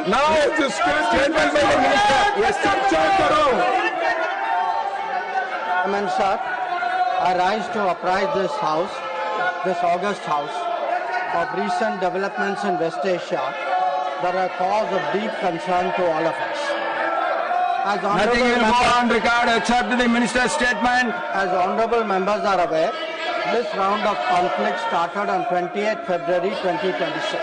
Now, statement by the minister. Yes, Chairman sir, I rise to apprise this House, this august House, of recent developments in West Asia that are cause of deep concern to all of us. Nothing will go on record except the minister's statement. As honorable members are aware, this round of conflict started on 28 February 2026.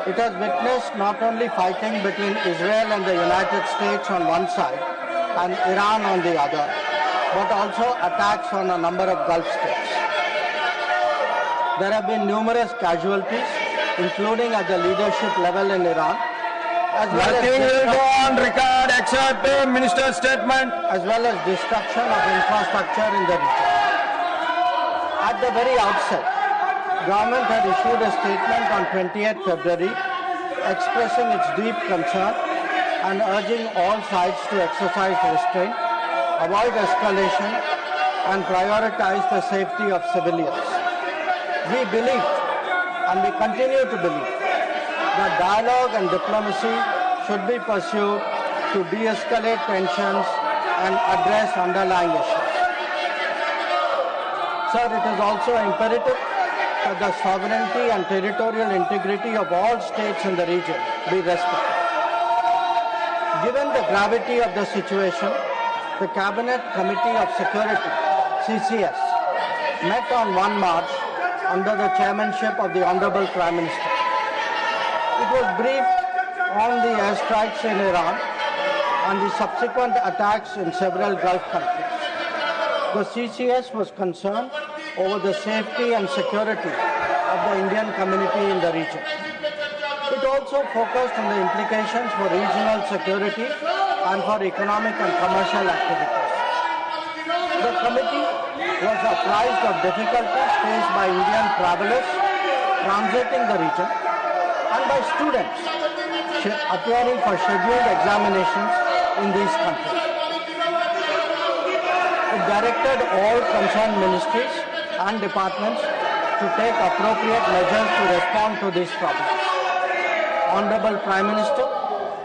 It has witnessed not only fighting between Israel and the United States on one side and Iran on the other, but also attacks on a number of Gulf states. There have been numerous casualties, including at the leadership level in Iran, as well Nothing will go on record except the minister's statement. as well as destruction of infrastructure in the region. At the very outset, government had issued a statement on 28 February expressing its deep concern and urging all sides to exercise restraint, avoid escalation, and prioritize the safety of civilians. We believe, and we continue to believe, that dialogue and diplomacy should be pursued to de-escalate tensions and address underlying issues. Sir, it is also imperative that the sovereignty and territorial integrity of all states in the region be respected. Given the gravity of the situation, the Cabinet Committee of Security, CCS, met on 1 March under the chairmanship of the Honorable Prime Minister. It was briefed on the airstrikes in Iran and the subsequent attacks in several Gulf countries. The CCS was concerned over the safety and security of the Indian community in the region. It also focused on the implications for regional security and for economic and commercial activities. The committee was apprised of difficulties faced by Indian travelers transiting the region and by students appearing for scheduled examinations in these countries. It directed all concerned ministries and departments to take appropriate measures to respond to these problems. Honorable Prime Minister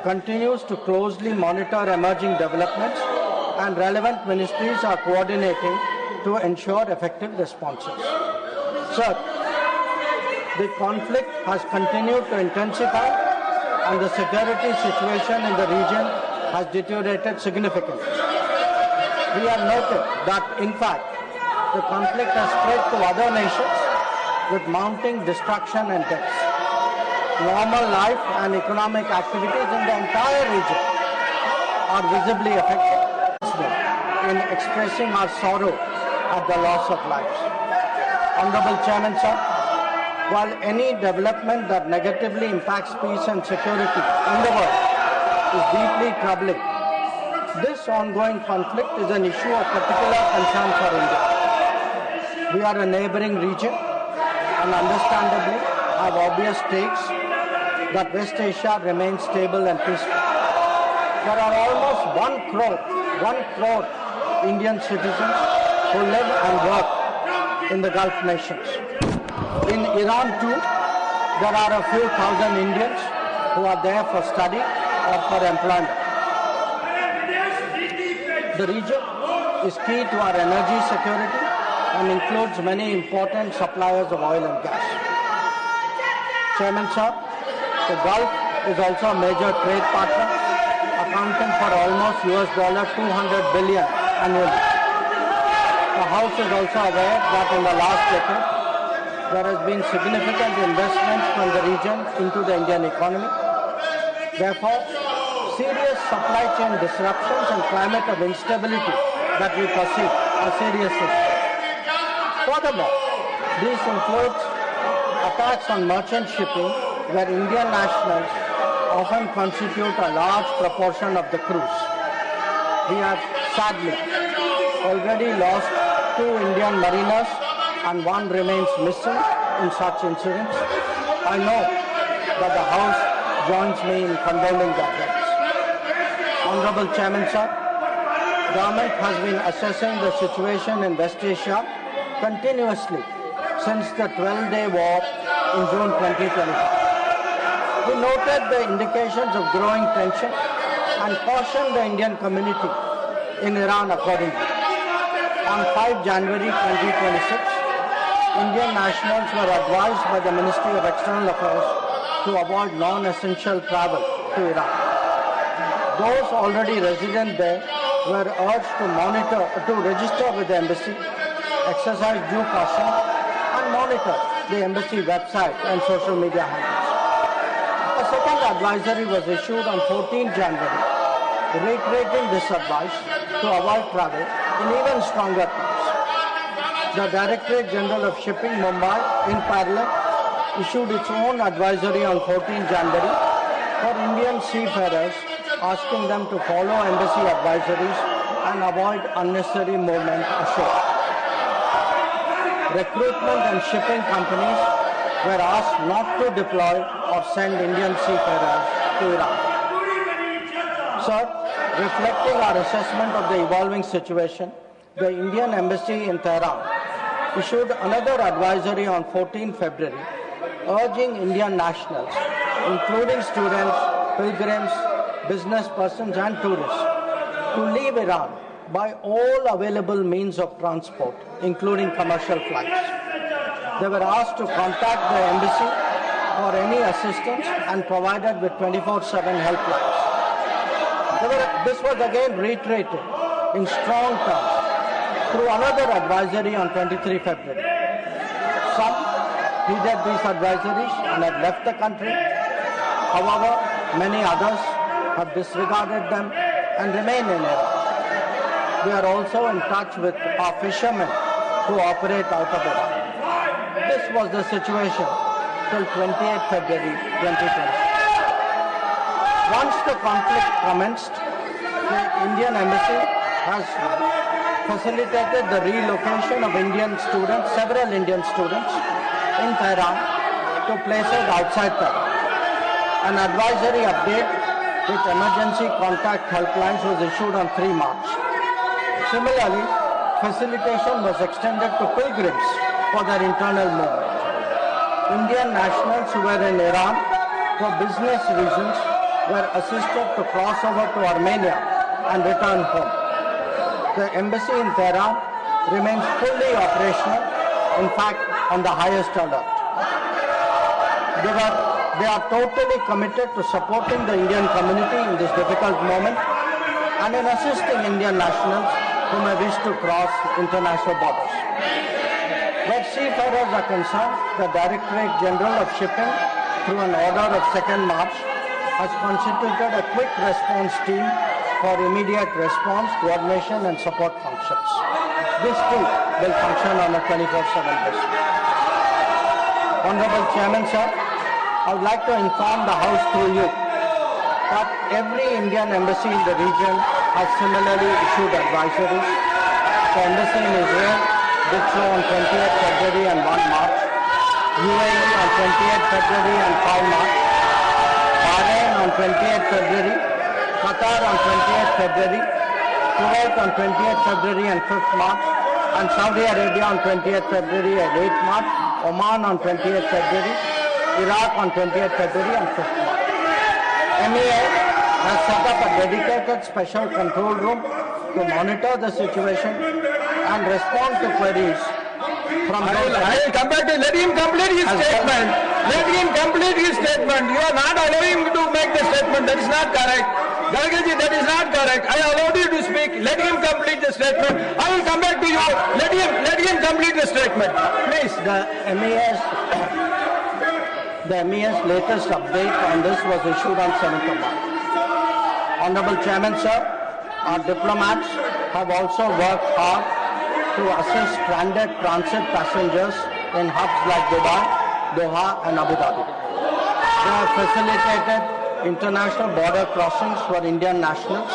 continues to closely monitor emerging developments, and relevant ministries are coordinating to ensure effective responses. Sir, the conflict has continued to intensify and the security situation in the region has deteriorated significantly. We have noted that, in fact, the conflict has spread to other nations with mounting destruction and deaths. Normal life and economic activities in the entire region are visibly affected. In expressing our sorrow at the loss of lives. Honorable Chairman, sir, while any development that negatively impacts peace and security in the world is deeply troubling, this ongoing conflict is an issue of particular concern for India. We are a neighboring region and understandably have obvious stakes that West Asia remains stable and peaceful. There are almost 1 crore Indian citizens who live and work in the Gulf nations. In Iran too, there are a few thousand Indians who are there for study or for employment. The region is key to our energy security and includes many important suppliers of oil and gas. Chairman sir, the Gulf is also a major trade partner, accounting for almost $200 billion annually. The House is also aware that in the last decade, there has been significant investments from the region into the Indian economy. Therefore, serious supply chain disruptions and climate of instability that we perceive are serious issues. Furthermore, these include attacks on merchant shipping, where Indian nationals often constitute a large proportion of the crews. We have sadly already lost 2 Indian mariners and 1 remains missing in such incidents. I know that the House joins me in condoling their deaths. Honorable Chairman, sir, government has been assessing the situation in West Asia continuously since the 12-day war in June 2025. He noted the indications of growing tension and cautioned the Indian community in Iran accordingly. On 5 January 2026, Indian nationals were advised by the Ministry of External Affairs to avoid non-essential travel to Iran. Those already resident there were urged to register with the embassy, exercise due caution, and monitor the embassy website and social media handles. A second advisory was issued on 14 January, reiterating this advice to avoid travel in even stronger terms. The Directorate General of Shipping, Mumbai, in parallel, issued its own advisory on 14 January for Indian seafarers, asking them to follow embassy advisories and avoid unnecessary movement ashore. Recruitment and shipping companies were asked not to deploy or send Indian seafarers to Iran. Sir, reflecting our assessment of the evolving situation, the Indian Embassy in Tehran issued another advisory on 14 February, urging Indian nationals, including students, pilgrims, business persons and tourists, to leave Iran by all available means of transport, including commercial flights. They were asked to contact the embassy for any assistance and provided with 24/7 helplines. This was again reiterated in strong terms through another advisory on 23 February. Some heeded these advisories and have left the country. However, many others have disregarded them and remain in Iran. We are also in touch with our fishermen who operate out of Iran. This was the situation till 28 February 2020. Once the conflict commenced, the Indian Embassy has facilitated the relocation of several Indian students in Tehran to places outside Tehran. An advisory update with emergency contact helplines was issued on 3 March. Similarly, facilitation was extended to pilgrims for their internal movement. Indian nationals who were in Iran for business reasons were assisted to cross over to Armenia and return home. The embassy in Tehran remains fully operational, in fact, on the highest alert. They are totally committed to supporting the Indian community in this difficult moment and in assisting Indian nationals who may wish to cross international borders. Where seafarers are concerned, the Directorate General of Shipping, through an order of 2nd March, has constituted a quick response team for immediate response, coordination and support functions. This too will function on a 24/7 basis. Honorable Chairman, sir, I would like to inform the House through you that every Indian embassy in the region has similarly issued advisories. The embassy in Israel did so on 28th February and 1 March, UAE on 28th February and 5 March, Bahrain on 28th February, Qatar on 28th February, Kuwait on 28th February and 5th March, and Saudi Arabia on 20th February and 8th March, Oman on 20th February, Iraq on 20th February and 5th March. MEA has set up a dedicated special control room to monitor the situation and respond to queries from those. I will come back to let him complete his statement. Let him complete his statement. You are not allowing him to make the statement. That is not correct. Gargaji, that is not correct. I allowed you to speak. Let him complete the statement. I will come back to you. Let him complete the statement. Please. The MEA's latest update on this was issued on 7th of March. Honorable Chairman, sir, our diplomats have also worked hard to assist stranded transit passengers in hubs like Dubai, Doha and Abu Dhabi. They have facilitated international border crossings for Indian nationals,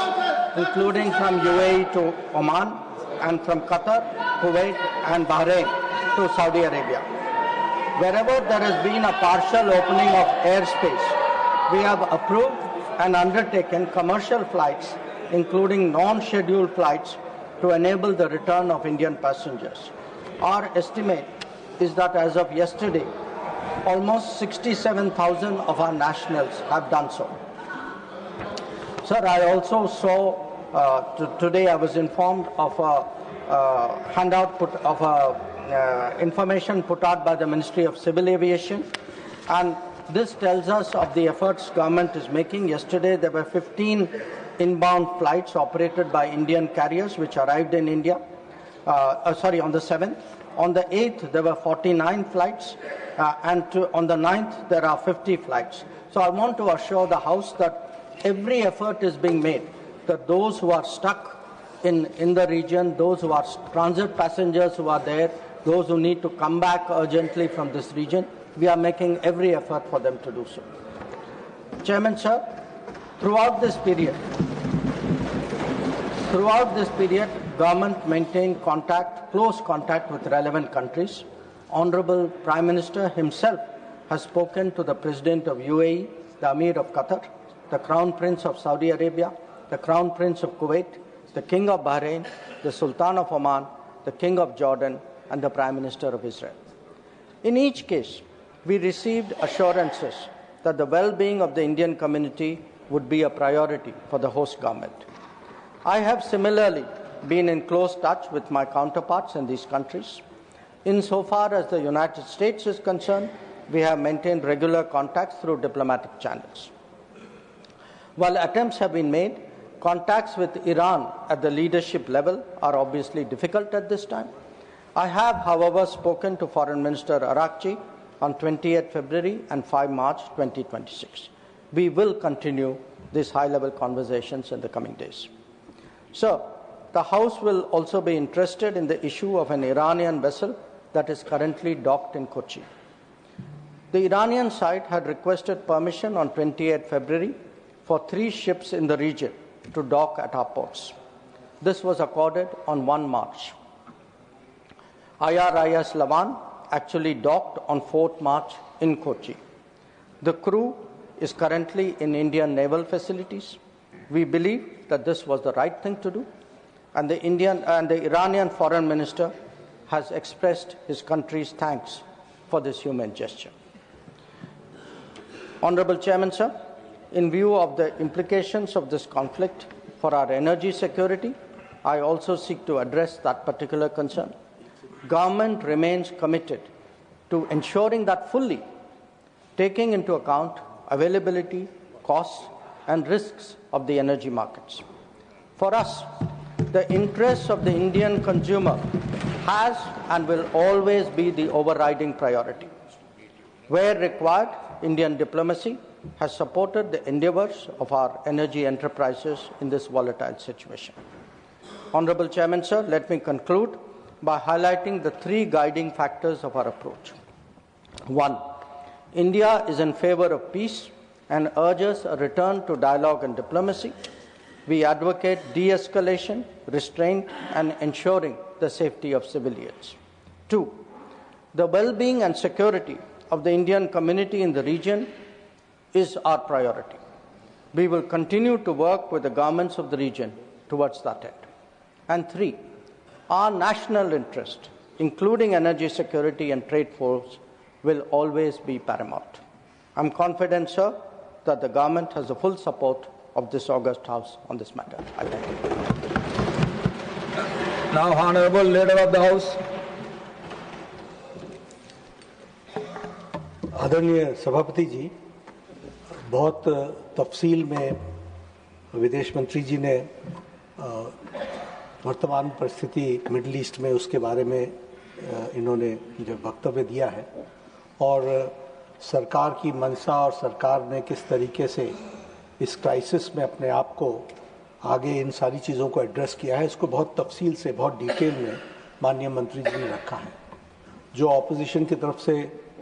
including from UAE to Oman and from Qatar, Kuwait and Bahrain to Saudi Arabia. Wherever there has been a partial opening of airspace, we have approved and undertaken commercial flights, including non-scheduled flights, to enable the return of Indian passengers. Our estimate is that as of yesterday, almost 67,000 of our nationals have done so. Sir, I also saw, today I was informed of a handout information put out by the Ministry of Civil Aviation, and this tells us of the efforts government is making. Yesterday there were 15 inbound flights operated by Indian carriers which arrived in India, on the 7th. On the 8th there were 49 flights, and on the 9th there are 50 flights. So I want to assure the House that every effort is being made that those who are stuck in the region, those who are transit passengers who are there, those who need to come back urgently from this region, we are making every effort for them to do so. Chairman, sir, throughout this period, government maintained close contact with relevant countries. Honorable Prime Minister himself has spoken to the President of UAE, the Amir of Qatar, the Crown Prince of Saudi Arabia, the Crown Prince of Kuwait, the King of Bahrain, the Sultan of Oman, the King of Jordan, and the Prime Minister of Israel. In each case, we received assurances that the well-being of the Indian community would be a priority for the host government. I have similarly been in close touch with my counterparts in these countries. Insofar as the United States is concerned, we have maintained regular contacts through diplomatic channels. While attempts have been made, contacts with Iran at the leadership level are obviously difficult at this time. I have, however, spoken to Foreign Minister Arakchi on 28 February and 5 March 2026. We will continue these high-level conversations in the coming days. Sir, the House will also be interested in the issue of an Iranian vessel that is currently docked in Kochi. The Iranian side had requested permission on 28 February for 3 ships in the region to dock at our ports. This was accorded on 1 March. IRIS Lavan actually docked on 4th March in Kochi. The crew is currently in Indian naval facilities. We believe that this was the right thing to do, and the Iranian foreign minister has expressed his country's thanks for this humane gesture. Honorable Chairman, sir, in view of the implications of this conflict for our energy security, I also seek to address that particular concern. Government remains committed to ensuring that fully taking into account availability, costs, and risks of the energy markets. For us, the interests of the Indian consumer has and will always be the overriding priority. Where required, Indian diplomacy has supported the endeavours of our energy enterprises in this volatile situation. Honourable Chairman, sir, let me conclude by highlighting the 3 guiding factors of our approach. 1. India is in favour of peace and urges a return to dialogue and diplomacy. We advocate de-escalation, restraint, and ensuring the safety of civilians. 2. The well-being and security of the Indian community in the region is our priority. We will continue to work with the governments of the region towards that end. And 3. Our national interest, including energy security and trade flows, will always be paramount. I am confident, sir, that the government has the full support of this august House on this matter. I thank you. Now, Honourable Leader of the House. आदरणीय सभापति जी, बहुत तफसील में विदेश मंत्री जी ने वर्तमान परिस्थिति मिडिल ईस्ट में उसके बारे में इन्होंने जो वक्तव्य दिया है और सरकार की मंशा और सरकार ने किस तरीके से इस क्राइसिस में अपने आप को आगे इन सारी चीज़ों को एड्रेस किया है, इसको बहुत तफसील से बहुत डिटेल में माननीय मंत्री जी ने रखा है। जो ऑपोजिशन की तरफ से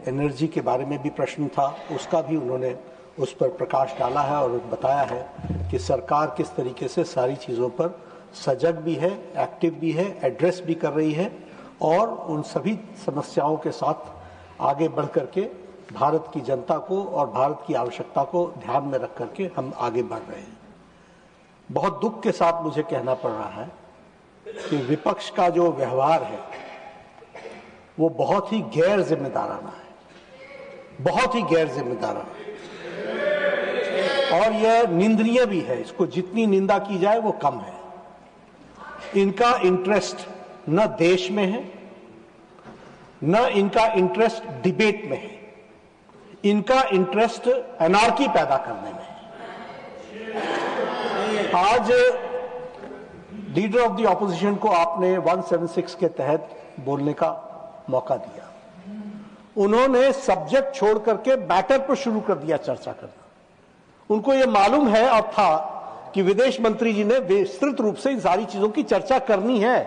एनर्जी के बारे में भी प्रश्न था, उसका भी उन्होंने उस पर प्रकाश डाला है और बताया है कि सरकार किस तरीके से सारी चीज़ों पर सजग भी है, एक्टिव भी है, एड्रेस भी कर रही है और उन सभी समस्याओं के साथ आगे बढ़ करके भारत की जनता को और भारत की आवश्यकता को ध्यान में रख करके हम आगे बढ़ रहे हैं। बहुत दुख के साथ मुझे कहना पड़ रहा है कि विपक्ष का जो व्यवहार है वो बहुत ही गैर जिम्मेदाराना है। बहुत ही गैर जिम्मेदाराना और यह निंदनीय भी है। इसको जितनी निंदा की जाए वो कम है। इनका इंटरेस्ट न देश में है, न इनका इंटरेस्ट डिबेट में है, इनका इंटरेस्ट एनार्की पैदा करने में है। आज लीडर ऑफ द ऑपोजिशन को आपने 176 के तहत बोलने का मौका दिया। उन्होंने सब्जेक्ट छोड़ करके मैटर पर शुरू कर दिया चर्चा करना। उनको यह मालूम है और था कि विदेश मंत्री जी ने विस्तृत रूप से इन सारी चीजों की चर्चा करनी है,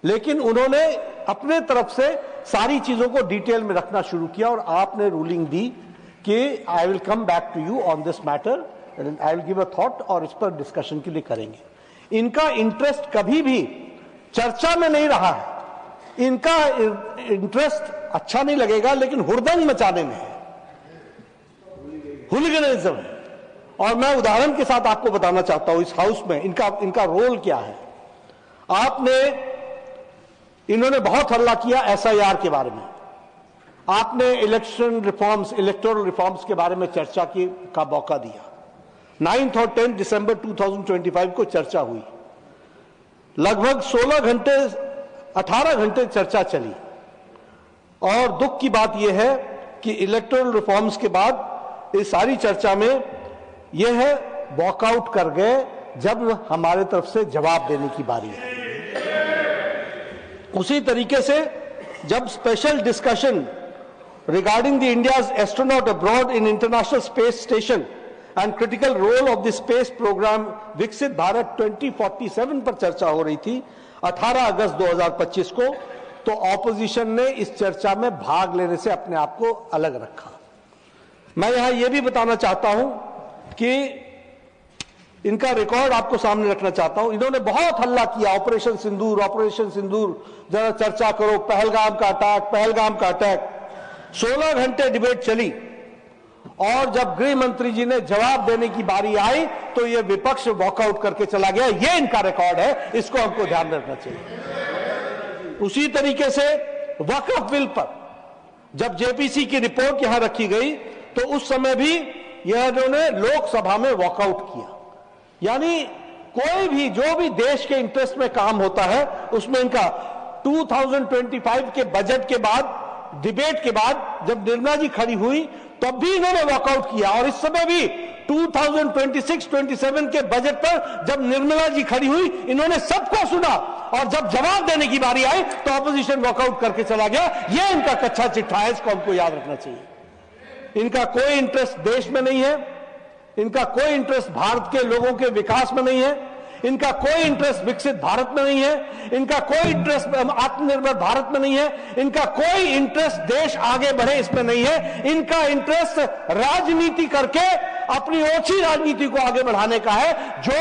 लेकिन उन्होंने अपने तरफ से सारी चीजों को डिटेल में रखना शुरू किया और आपने रूलिंग दी कि I will come back to you on this matter and I will give a thought और इस पर डिस्कशन के लिए करेंगे। इनका इंटरेस्ट कभी भी चर्चा में नहीं रहा है। इनका इंटरेस्ट अच्छा नहीं लगेगा लेकिन हुड़दंग मचाने में है, हुलिगनिज्म है। और मैं उदाहरण के साथ आपको बताना चाहता हूं इस हाउस में इनका रोल क्या है। इन्होंने बहुत हल्ला किया एसआईआर के बारे में। आपने इलेक्शन रिफॉर्म्स, इलेक्टोरल रिफॉर्म्स के बारे में चर्चा का मौका दिया। 9 और 10 दिसंबर 2025 को चर्चा हुई। लगभग 18 घंटे चर्चा चली और दुख की बात यह है कि इलेक्टोरल रिफॉर्म्स के बाद इस सारी चर्चा में यह वॉकआउट कर गए जब हमारे तरफ से जवाब देने की बारी है। उसी तरीके से जब special discussion regarding the India's astronaut abroad in international space station and critical role of the space program विकसित भारत 2047 पर चर्चा हो रही थी 18 अगस्त 2025 को, तो ऑपोजिशन ने इस चर्चा में भाग लेने से अपने आप को अलग रखा। मैं यहां यह भी बताना चाहता हूं कि इनका रिकॉर्ड आपको सामने रखना चाहता हूं। इन्होंने बहुत हल्ला किया, ऑपरेशन सिंदूर, जरा चर्चा करो, पहलगाम का अटैक। 16 घंटे डिबेट चली और जब गृह मंत्री जी ने जवाब देने की बारी आई तो यह विपक्ष वॉकआउट करके चला गया। यह इनका रिकॉर्ड है, इसको हमको ध्यान रखना चाहिए। उसी तरीके से वक्फ बिल पर जब जेपीसी की रिपोर्ट यहां रखी गई तो उस समय भी यह इन्होंने लोकसभा में वॉकआउट किया। यानी कोई भी जो भी देश के इंटरेस्ट में काम होता है उसमें इनका 2025 के बजट के बाद, डिबेट के बाद जब निर्मला जी खड़ी हुई तब भी इन्होंने वॉकआउट किया और इस समय भी 2026-27 के बजट पर जब निर्मला जी खड़ी हुई इन्होंने सबको सुना और जब जवाब देने की बारी आई तो ऑपोजिशन वॉकआउट करके चला गया। यह इनका कच्चा चिट्ठा है, इसको हमको याद रखना चाहिए। इनका कोई इंटरेस्ट देश में नहीं है, इनका कोई इंटरेस्ट भारत के लोगों के विकास में नहीं है, इनका कोई इंटरेस्ट विकसित भारत में नहीं है, इनका कोई इंटरेस्ट आत्मनिर्भर भारत में नहीं है, इनका कोई इंटरेस्ट देश आगे बढ़े इसमें नहीं है। इनका इंटरेस्ट राजनीति करके अपनी ओछी राजनीति को आगे बढ़ाने का है, जो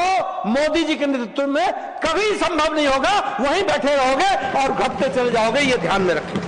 मोदी जी के नेतृत्व में कभी संभव नहीं होगा। वहीं बैठे रहोगे और घटते चले जाओगे, ये ध्यान में रखें।